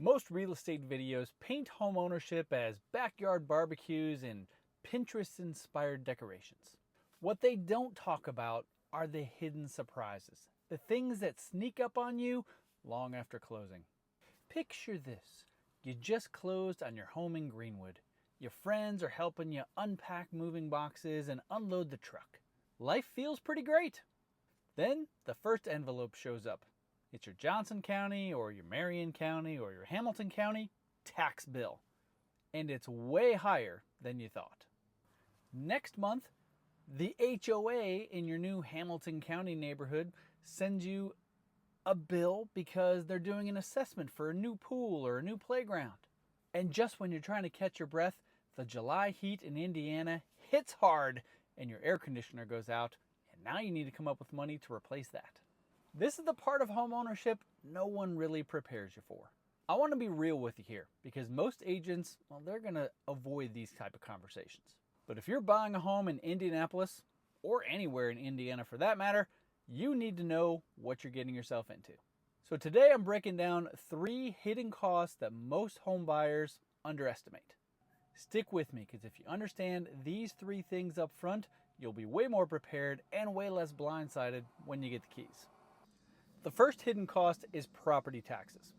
Most real estate videos paint homeownership as backyard barbecues and Pinterest-inspired decorations. What they don't talk about are the hidden surprises, the things that sneak up on you long after closing. Picture this. You just closed on your home in Greenwood. Your friends are helping you unpack moving boxes and unload the truck. Life feels pretty great. Then the first envelope shows up. It's your Johnson County or your Marion County or your Hamilton County tax bill. And it's way higher than you thought. Next month, the HOA in your new Hamilton County neighborhood sends you a bill because they're doing an assessment for a new pool or a new playground. And just when you're trying to catch your breath, the July heat in Indiana hits hard and your air conditioner goes out, and now you need to come up with money to replace that. This is the part of homeownership no one really prepares you for. I want to be real with you here because most agents, well, they're going to avoid these type of conversations. But if you're buying a home in Indianapolis or anywhere in Indiana for that matter, you need to know what you're getting yourself into. So today I'm breaking down 3 hidden costs that most home buyers underestimate. Stick with me because if you understand these 3 things up front, you'll be way more prepared and way less blindsided when you get the keys. The first hidden cost is property taxes.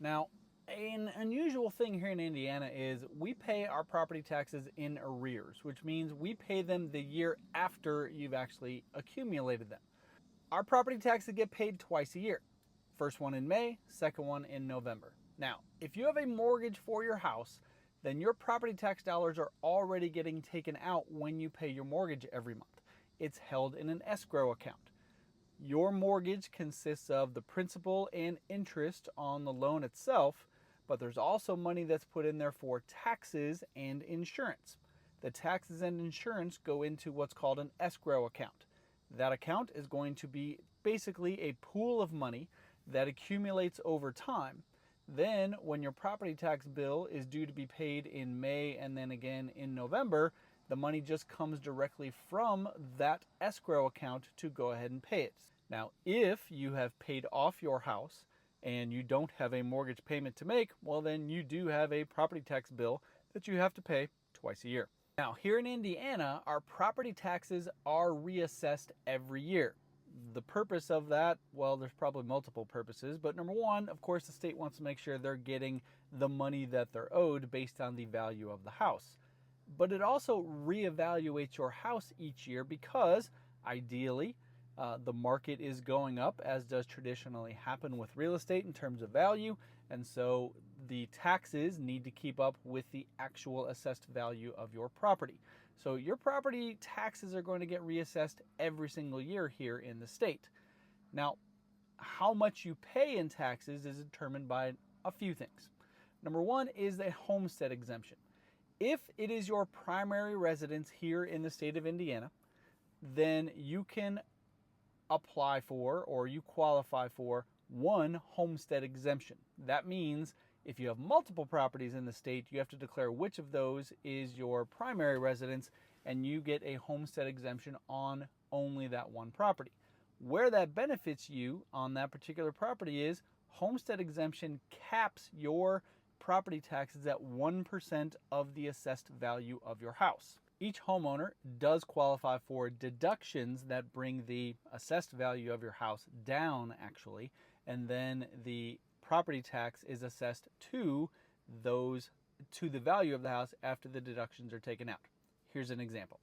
Now, an unusual thing here in Indiana is we pay our property taxes in arrears, which means we pay them the year after you've actually accumulated them. Our property taxes get paid twice a year. First one in May, second one in November. Now, if you have a mortgage for your house, then your property tax dollars are already getting taken out when you pay your mortgage every month. It's held in an escrow account. Your mortgage consists of the principal and interest on the loan itself, but there's also money that's put in there for taxes and insurance. The taxes and insurance go into what's called an escrow account. That account is going to be basically a pool of money that accumulates over time. Then when your property tax bill is due to be paid in May and then again in November, the money just comes directly from that escrow account to go ahead and pay it. Now, if you have paid off your house and you don't have a mortgage payment to make, well, then you do have a property tax bill that you have to pay twice a year. Now, here in Indiana, our property taxes are reassessed every year. The purpose of that, well, there's probably multiple purposes, but number one, of course, the state wants to make sure they're getting the money that they're owed based on the value of the house. But it also reevaluates your house each year because ideally the market is going up, as does traditionally happen with real estate in terms of value, and so the taxes need to keep up with the actual assessed value of your property. So your property taxes are going to get reassessed every single year here in the state. Now, how much you pay in taxes is determined by a few things. Number one is the homestead exemption. If it is your primary residence here in the state of Indiana, then you can apply for or you qualify for one homestead exemption. That means if you have multiple properties in the state, you have to declare which of those is your primary residence and you get a homestead exemption on only that one property. Where that benefits you on that particular property is homestead exemption caps your property taxes at 1% of the assessed value of your house. Each homeowner does qualify for deductions that bring the assessed value of your house down actually, and then the property tax is assessed to the value of the house after the deductions are taken out. Here's an example.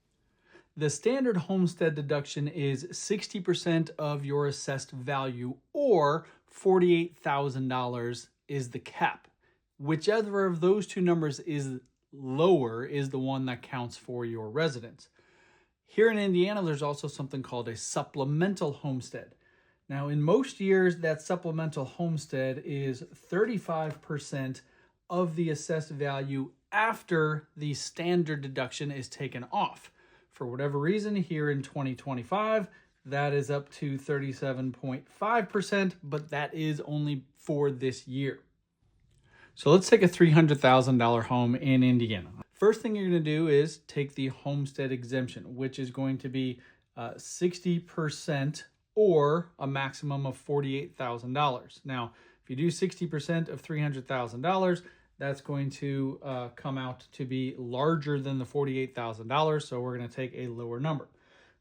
The standard homestead deduction is 60% of your assessed value, or $48,000 is the cap. Whichever of those two numbers is lower is the one that counts for your residence. Here in Indiana, there's also something called a supplemental homestead. Now, in most years, that supplemental homestead is 35% of the assessed value after the standard deduction is taken off. For whatever reason, here in 2025, that is up to 37.5%, but that is only for this year. So let's take a $300,000 home in Indiana. First thing you're going to do is take the homestead exemption, which is going to be 60% or a maximum of $48,000. Now, If you do 60% of $300,000, that's going to come out to be larger than the $48,000. So we're going to take a lower number.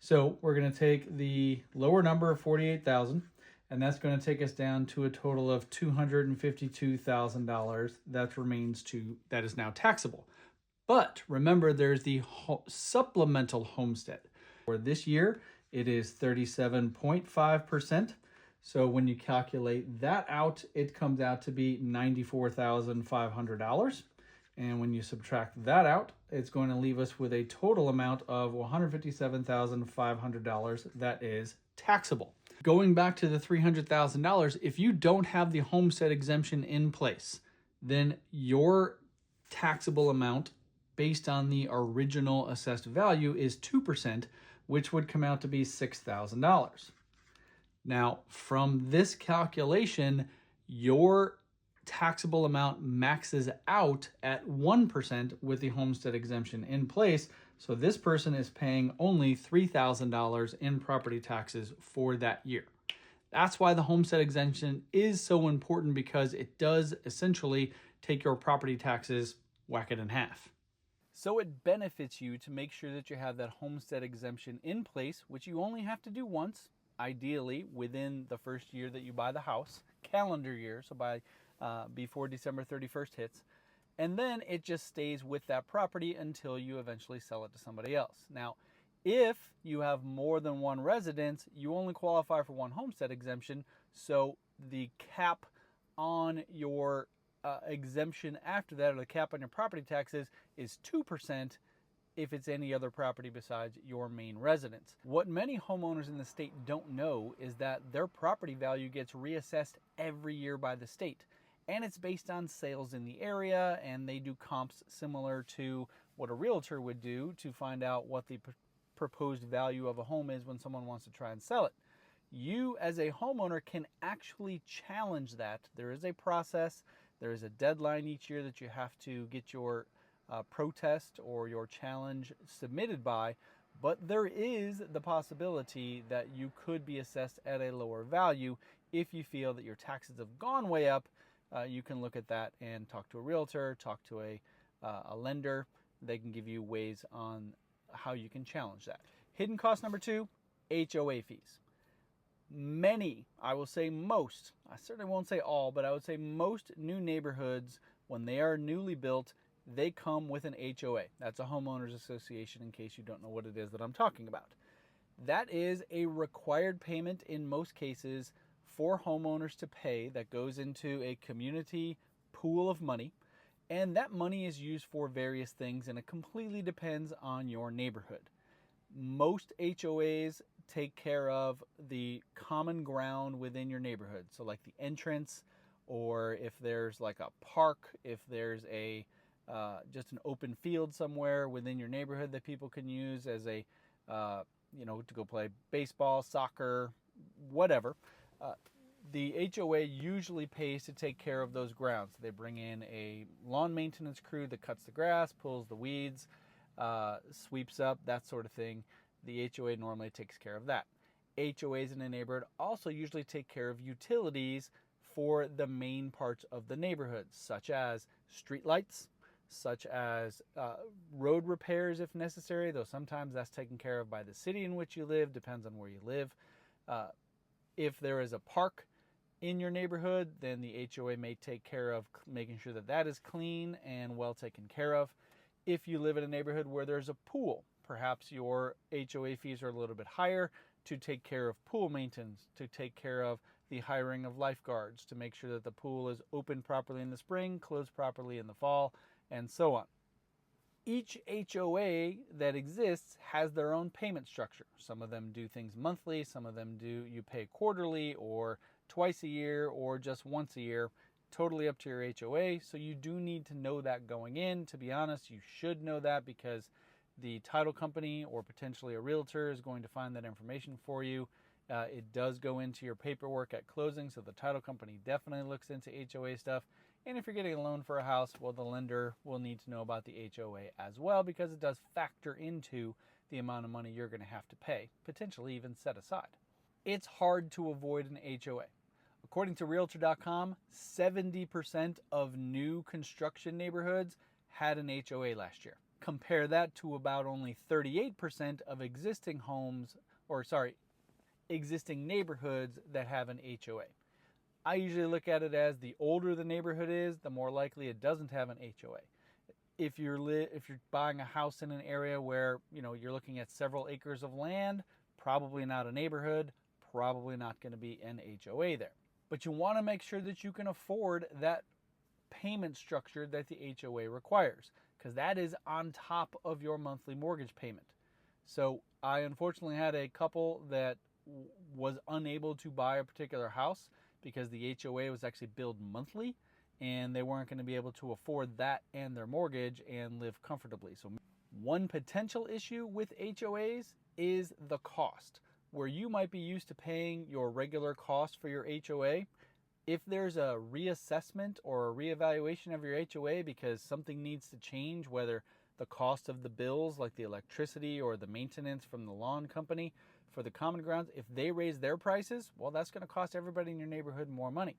So we're going to take the lower number of $48,000, and that's going to take us down to a total of $252,000 that is now taxable. But remember, there's the supplemental homestead. For this year, it is 37.5%. So when you calculate that out, it comes out to be $94,500. And when you subtract that out, it's going to leave us with a total amount of $157,500 that is taxable. Going back to the $300,000, if you don't have the homestead exemption in place, then your taxable amount based on the original assessed value is 2%, which would come out to be $6,000. Now, from this calculation, your taxable amount maxes out at 1% with the homestead exemption in place. So this person is paying only $3,000 in property taxes for that year. That's why the homestead exemption is so important, because it does essentially take your property taxes, whack it in half. So it benefits you to make sure that you have that homestead exemption in place, which you only have to do once, ideally within the first year that you buy the house, calendar year, so before December 31st hits. And then it just stays with that property until you eventually sell it to somebody else. Now, if you have more than one residence, you only qualify for one homestead exemption, so the cap on your exemption after that, or the cap on your property taxes, is 2% if it's any other property besides your main residence. What many homeowners in the state don't know is that their property value gets reassessed every year by the state. And it's based on sales in the area, and they do comps similar to what a realtor would do to find out what the proposed value of a home is when someone wants to try and sell it. You as a homeowner can actually challenge that. There is a process. There is a deadline each year that you have to get your protest or your challenge submitted by, but there is the possibility that you could be assessed at a lower value if you feel that your taxes have gone way up. You can look at that and talk to a realtor, talk to a lender. They can give you ways on how you can challenge that. Hidden cost number 2, HOA fees. Many, I will say most, I certainly won't say all, but I would say most new neighborhoods, when they are newly built, they come with an HOA. That's a homeowners association, in case you don't know what it is that I'm talking about. That is a required payment in most cases for homeowners to pay that goes into a community pool of money, and that money is used for various things, and it completely depends on your neighborhood. Most HOAs take care of the common ground within your neighborhood, so like the entrance, or if there's like a park, if there's a just an open field somewhere within your neighborhood that people can use as a to go play baseball, soccer, whatever. The HOA usually pays to take care of those grounds. They bring in a lawn maintenance crew that cuts the grass, pulls the weeds, sweeps up, that sort of thing. The HOA normally takes care of that. HOAs in a neighborhood also usually take care of utilities for the main parts of the neighborhood, such as streetlights, such as road repairs if necessary, though sometimes that's taken care of by the city in which you live, depends on where you live. If there is a park in your neighborhood, then the HOA may take care of making sure that that is clean and well taken care of. If you live in a neighborhood where there's a pool, perhaps your HOA fees are a little bit higher to take care of pool maintenance, to take care of the hiring of lifeguards, to make sure that the pool is open properly in the spring, closed properly in the fall, and so on. Each HOA that exists has their own payment structure. Some of them do things monthly, some of them do you pay quarterly or twice a year or just once a year, totally up to your HOA. So you do need to know that going in. To be honest, you should know that because the title company or potentially a realtor is going to find that information for you. It does go into your paperwork at closing, so the title company definitely looks into HOA stuff. And if you're getting a loan for a house, well, the lender will need to know about the HOA as well, because it does factor into the amount of money you're going to have to pay, potentially even set aside. It's hard to avoid an HOA. According to Realtor.com, 70% of new construction neighborhoods had an HOA last year. Compare that to about only 38% of existing existing neighborhoods that have an HOA. I usually look at it as the older the neighborhood is, the more likely it doesn't have an HOA. If you're buying a house in an area where you're looking at several acres of land, probably not a neighborhood, probably not going to be an HOA there. But you want to make sure that you can afford that payment structure that the HOA requires, because that is on top of your monthly mortgage payment. So I unfortunately had a couple that was unable to buy a particular house because the HOA was actually billed monthly, and they weren't going to be able to afford that and their mortgage and live comfortably. So one potential issue with HOAs is the cost. Where you might be used to paying your regular cost for your HOA, if there's a reassessment or a reevaluation of your HOA because something needs to change, whether the cost of the bills like the electricity or the maintenance from the lawn company for the common grounds, if they raise their prices, well, that's going to cost everybody in your neighborhood more money.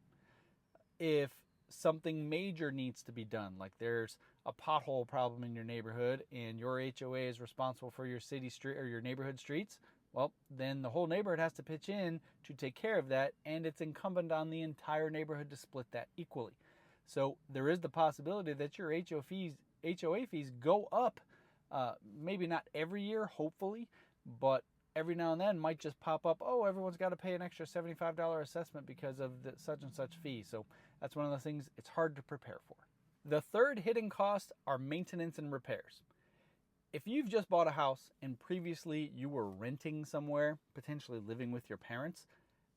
If something major needs to be done, like there's a pothole problem in your neighborhood and your HOA is responsible for your city street or your neighborhood streets, well, then the whole neighborhood has to pitch in to take care of that, and it's incumbent on the entire neighborhood to split that equally. So there is the possibility that your HOA fees go up, maybe not every year, hopefully, but every now and then might just pop up, oh, everyone's got to pay an extra $75 assessment because of the such and such fee. So that's one of the things it's hard to prepare for. The third hidden cost are maintenance and repairs. If you've just bought a house and previously you were renting somewhere, potentially living with your parents,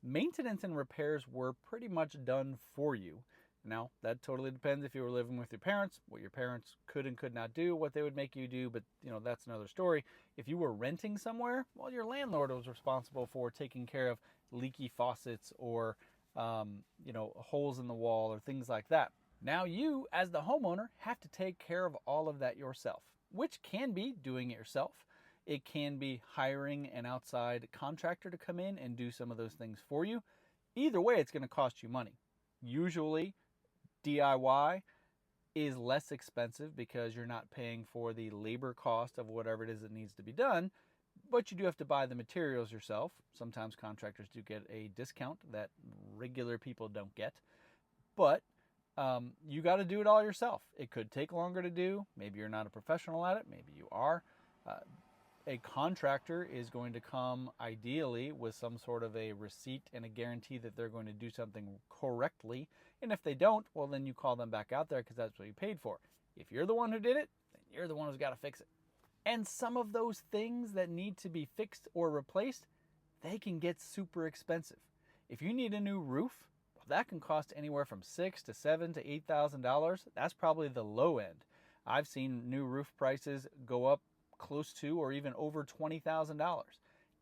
maintenance and repairs were pretty much done for you. Now, that totally depends if you were living with your parents, what your parents could and could not do, what they would make you do, but that's another story. If you were renting somewhere, well, your landlord was responsible for taking care of leaky faucets or holes in the wall or things like that. Now you, as the homeowner, have to take care of all of that yourself, which can be doing it yourself. It can be hiring an outside contractor to come in and do some of those things for you. Either way, it's going to cost you money. Usually, DIY is less expensive because you're not paying for the labor cost of whatever it is that needs to be done, but you do have to buy the materials yourself. Sometimes contractors do get a discount that regular people don't get, but you got to do it all yourself. It could take longer to do. Maybe you're not a professional at it. Maybe you are. A contractor is going to come ideally with some sort of a receipt and a guarantee that they're going to do something correctly. And if they don't, well, then you call them back out there because that's what you paid for. If you're the one who did it, then you're the one who's got to fix it. And some of those things that need to be fixed or replaced, they can get super expensive. If you need a new roof, that can cost anywhere from $6,000 to $7,000 to $8,000. That's probably the low end. I've seen new roof prices go up close to or even over $20,000.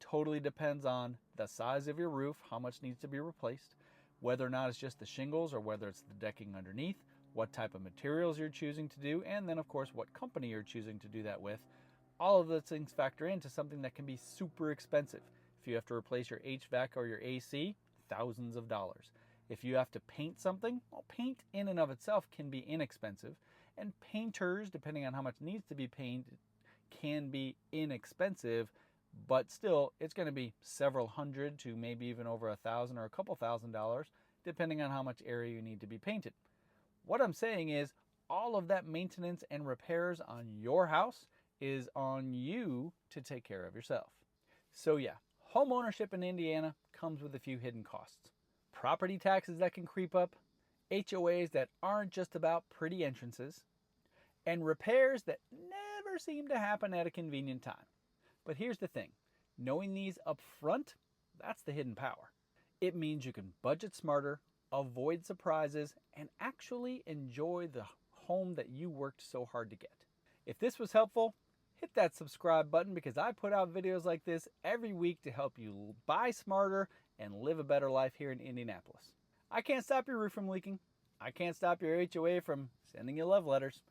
Totally depends on the size of your roof, how much needs to be replaced, whether or not it's just the shingles or whether it's the decking underneath, what type of materials you're choosing to do, and then of course what company you're choosing to do that with. All of those things factor into something that can be super expensive. If you have to replace your HVAC or your AC, thousands of dollars. If you have to paint something, well, paint in and of itself can be inexpensive, and painters, depending on how much needs to be painted, can be inexpensive, but still it's going to be several hundred to maybe even over $1,000 or a couple $1,000, depending on how much area you need to be painted. What I'm saying is all of that maintenance and repairs on your house is on you to take care of yourself. So yeah, home ownership in Indiana comes with a few hidden costs. Property taxes that can creep up, HOAs that aren't just about pretty entrances, and repairs that never seem to happen at a convenient time. But here's the thing, knowing these up front, that's the hidden power. It means you can budget smarter, avoid surprises, and actually enjoy the home that you worked so hard to get. If this was helpful, hit that subscribe button because I put out videos like this every week to help you buy smarter and live a better life here in Indianapolis. I can't stop your roof from leaking. I can't stop your HOA from sending you love letters,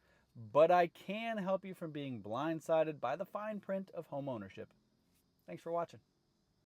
but I can help you from being blindsided by the fine print of home ownership. Thanks for watching.